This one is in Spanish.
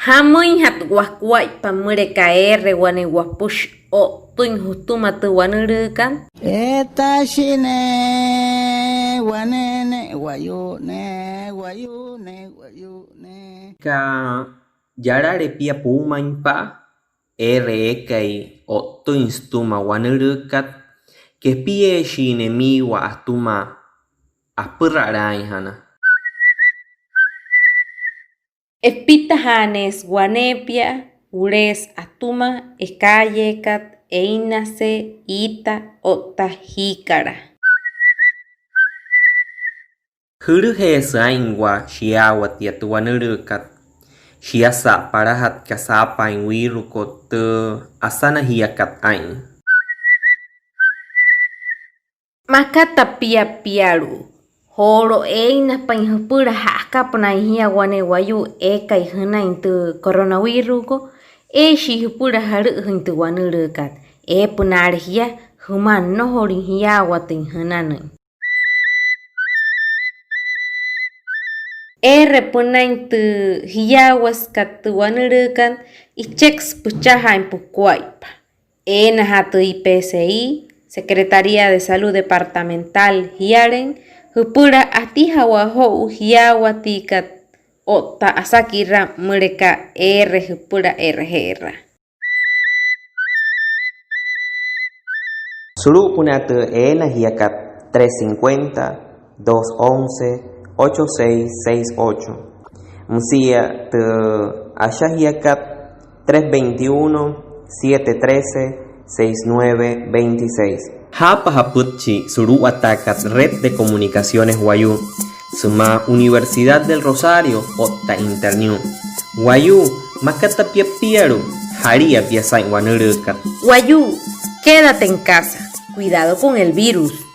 Hamuin hat waskwai pamure KR wane wapush o tuin hustuma tu wanurukan. Eta shine wanene wayune Ka yarare pia pumain pa ekai o tuin stuma wanurukat que pie shine mi wa astuma apurarai hana. Espita hanes wanepia ures atuma ekayekat einase ita ota hikara. Huruhe saingwa shiawa tiatu wanurukat. Shiasa parahat kasapa in wiru kote asana hiakat ain. Makata pia piaru. Horo eina panhupura haka panahia wane wayu eka ihana intu coronavirus ko shi hupura haru hintu wanurukat punarhia human no horin hia watin hanana repuna intu hia waskat wanurukan icheks puchaha en pukwaipa na hatu IPCI Secretaría de Salud Departamental hiaren hupura atiha waho hiawa tikat ota asakira mereka hupura RGR. Suru punate ena hiakat 350 211 8668. Musia te asha hiakat 321 713 6926. Hapa Haputchi Suru Atacat Red de Comunicaciones Guayú Suma Universidad del Rosario Otta Internew Guayú Makata Piapiaru Haria Piasai Wanurukat. Guayú, quédate en casa, cuidado con el virus.